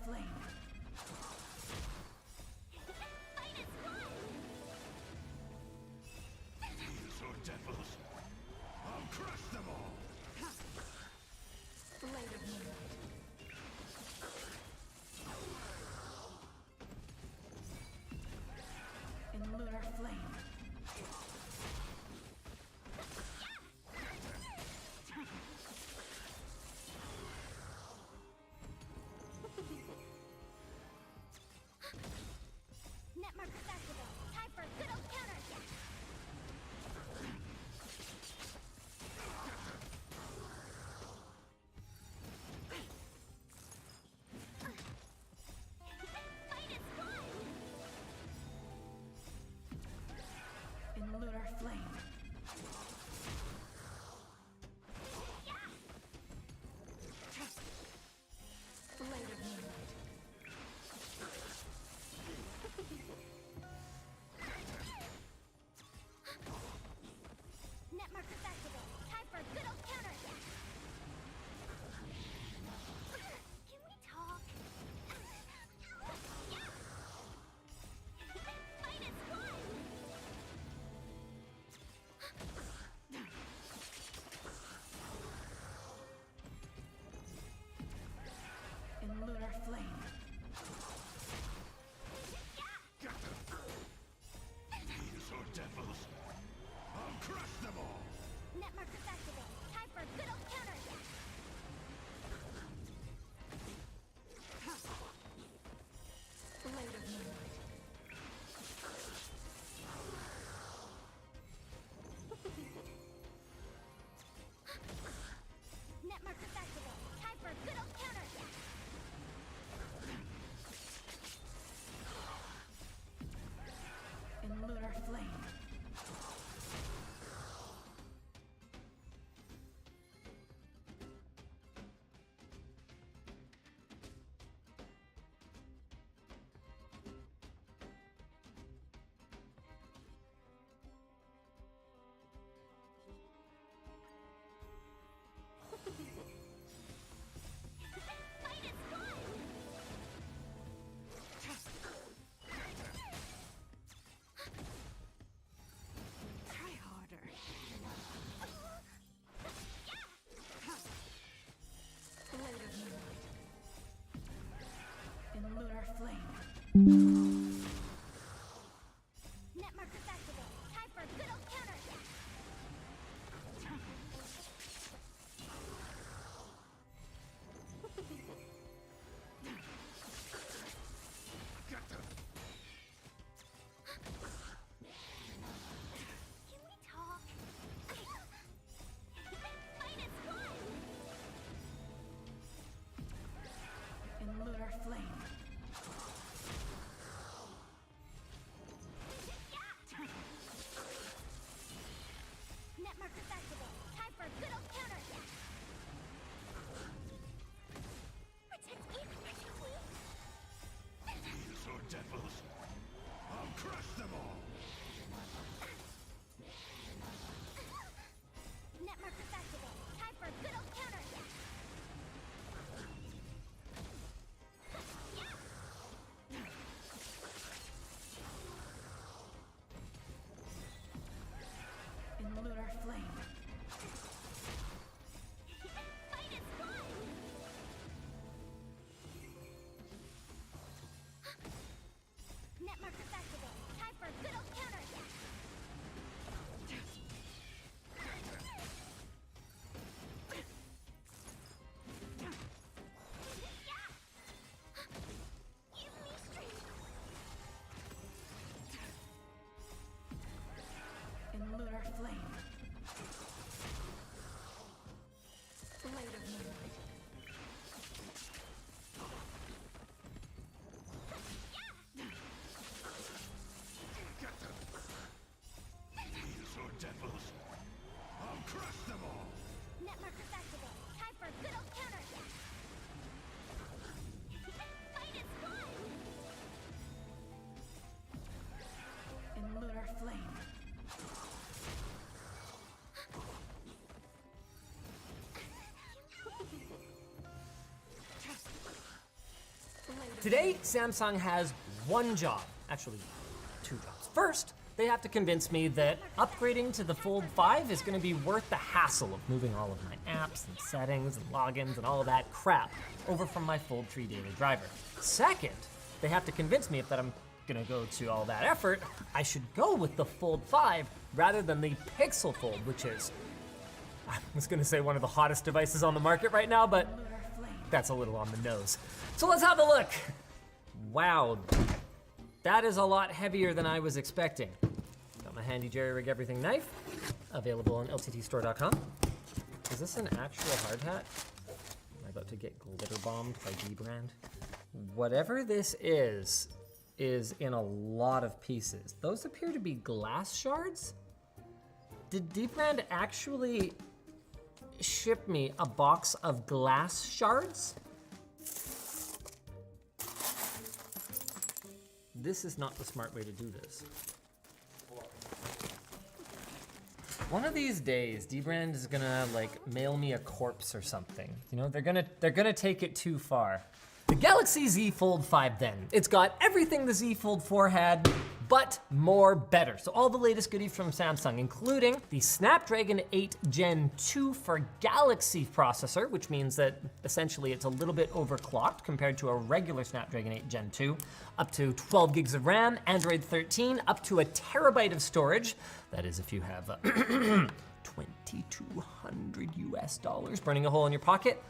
flame. Fight is fun! Thieves or devils, I'll crush them all! Blade of moonlight. In lunar flame. Net markers activated. Time for a good old counterattack. Fight is fun! In lunar flame. Blade of moonlight. Net markers activated. Time for a good old counterattack. Can we talk? Fight is fun! In lunar flame. Thieves or devils, I'll crush them all! Net markers activated. Time for a good old counterattack. Blade of moonlight. Net markers activated. Time for a good old counterattack. In lunar flame. Fight is fun! Try harder. Blade of moonlight. In lunar flame. Net markers activated. Time for a good old counterattack. Can we talk? Fight is fun! In lunar flame. Today, Samsung has one job, actually 2 jobs. First, they have to convince me that upgrading to the Fold 5 is gonna be worth the hassle of moving all of my apps and settings and logins and all of that crap over from my Fold 3 daily driver. Second, they have to convince me that I'm gonna go to all that effort, I should go with the Fold 5 rather than the Pixel Fold, which is, I was gonna say one of the hottest devices on the market right now, but that's a little on the nose. So let's have a look. Wow, that is a lot heavier than I was expecting. Got my handy jerry rig everything knife, available on lttstore.com. Is this an actual hard hat? Am I about to get glitter bombed by dbrand? Whatever this is in a lot of pieces. Those appear to be glass shards? Did dbrand actually ship me a box of glass shards? This is not the smart way to do this. One of these days, dbrand is gonna like mail me a corpse or something. You know, they're gonna take it too far. The Galaxy Z Fold 5 then. It's got everything the Z Fold 4 had, but more better. So all the latest goodies from Samsung, including the Snapdragon 8 Gen 2 for Galaxy processor, which means that essentially it's a little bit overclocked compared to a regular Snapdragon 8 Gen 2, up to 12 gigs of RAM, Android 13, up to 1 terabyte of storage. That is if you have $2,200 US burning a hole in your pocket.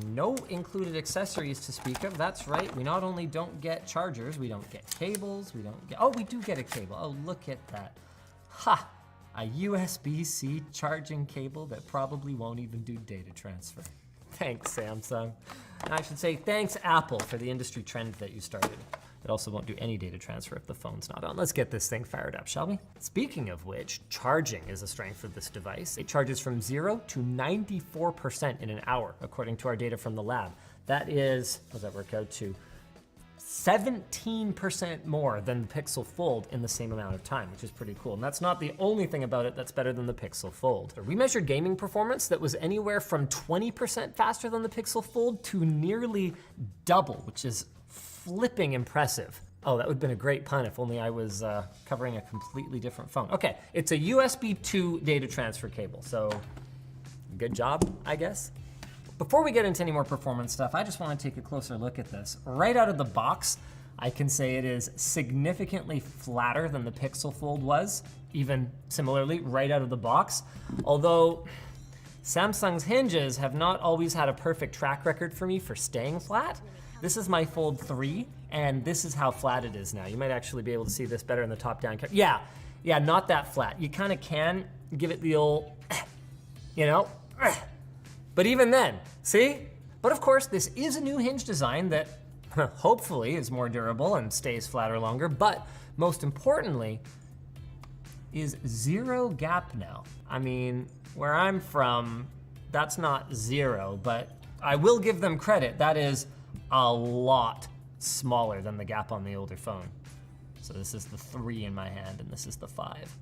No included accessories to speak of. That's right, we not only don't get chargers, we don't get cables, we don't get, oh, we do get a cable. Oh, look at that. Ha, a USB-C charging cable that probably won't even do data transfer. Thanks, Samsung. And I should say thanks, Apple, for the industry trend that you started. It also won't do any data transfer if the phone's not on. Let's get this thing fired up, shall we? Speaking of which, charging is a strength of this device. It charges from 0 to 94% in an hour, according to our data from the lab. That is, what does that work out to? 17% more than the Pixel Fold in the same amount of time, which is pretty cool. And that's not the only thing about it that's better than the Pixel Fold. We measured gaming performance that was anywhere from 20% faster than the Pixel Fold to nearly double, which is flipping impressive. Oh, that would have been a great pun if only I was covering a completely different phone. Okay, it's a USB 2 data transfer cable, so good job, I guess. Before we get into any more performance stuff, I just want to take a closer look at this. Right out of the box, I can say it is significantly flatter than the Pixel Fold was, even similarly, right out of the box. Although, Samsung's hinges have not always had a perfect track record for me for staying flat. This is my Fold 3, and this is how flat it is now. You might actually be able to see this better in the top-down camera. Yeah, not that flat. You kind of can give it the old, you know, but even then, see? But of course, this is a new hinge design that hopefully is more durable and stays flatter longer, but most importantly, is 0 gap now. I mean, where I'm from, that's not 0, but I will give them credit. That is a lot smaller than the gap on the older phone. So this is the 3 in my hand, and this is the 5.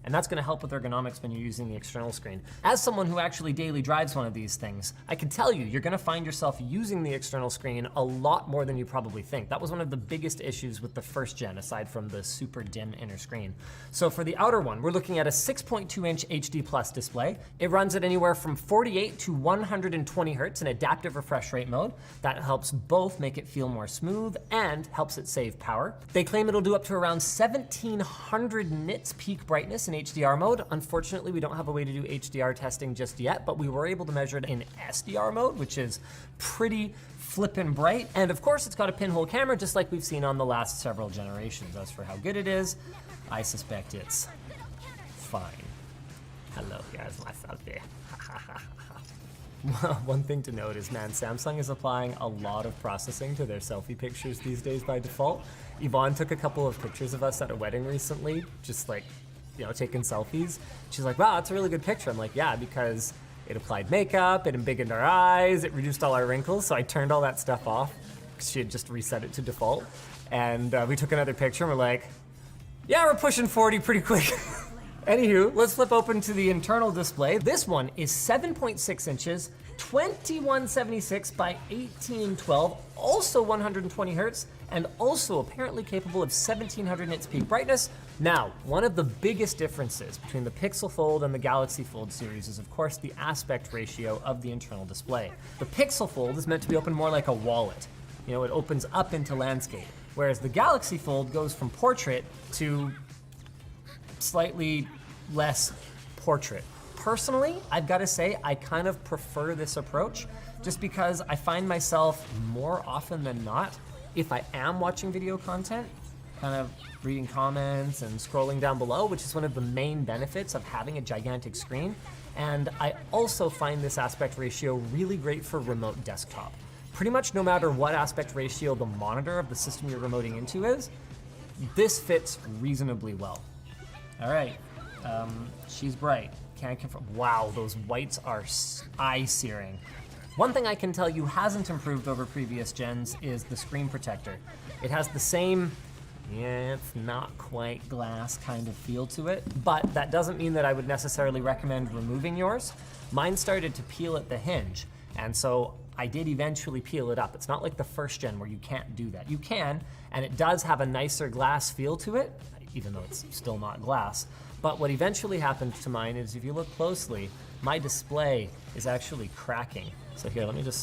And that's gonna help with ergonomics when you're using the external screen. As someone who actually daily drives one of these things, I can tell you, you're gonna find yourself using the external screen a lot more than you probably think. That was one of the biggest issues with the first gen, aside from the super dim inner screen. So for the outer one, we're looking at a 6.2-inch HD Plus display. It runs at anywhere from 48 to 120 hertz in adaptive refresh rate mode. That helps both make it feel more smooth and helps it save power. They claim it'll do up to around 1700 nits peak brightness in HDR mode. Unfortunately, we don't have a way to do HDR testing just yet, but we were able to measure it in SDR mode, which is pretty flippin' bright. And of course, it's got a pinhole camera, just like we've seen on the last several generations. As for how good it is, I suspect it's fine. Hello, here's my selfie. One thing to note is, man, Samsung is applying a lot of processing to their selfie pictures these days by default. Yvonne took a couple of pictures of us at a wedding recently, just like, you know, taking selfies. She's like, wow, that's a really good picture. I'm like, yeah, because it applied makeup, it embiggened our eyes, it reduced all our wrinkles. So I turned all that stuff off because she had just reset it to default. And we took another picture and we're like, yeah, we're pushing 40 pretty quick. Anywho, let's flip open to the internal display. This one is 7.6 inches, 2176 by 1812, also 120 hertz, and also apparently capable of 1700 nits peak brightness. Now, one of the biggest differences between the Pixel Fold and the Galaxy Fold series is, of course, the aspect ratio of the internal display. The Pixel Fold is meant to be opened more like a wallet. You know, it opens up into landscape, whereas the Galaxy Fold goes from portrait to slightly less portrait. Personally, I've got to say, I kind of prefer this approach just because I find myself more often than not, if I am watching video content, kind of reading comments and scrolling down below, which is one of the main benefits of having a gigantic screen. And I also find this aspect ratio really great for remote desktop. Pretty much no matter what aspect ratio the monitor of the system you're remoting into is, this fits reasonably well. All right, she's bright. Can't confirm. Wow, those whites are eye-searing. One thing I can tell you hasn't improved over previous gens is the screen protector. It has the same, yeah, it's not quite glass kind of feel to it, but that doesn't mean that I would necessarily recommend removing yours. Mine started to peel at the hinge, and so I did eventually peel it up. It's not like the first gen where you can't do that. You can, and it does have a nicer glass feel to it, even though it's still not glass. But what eventually happened to mine is, if you look closely, my display is actually cracking. So here, let me just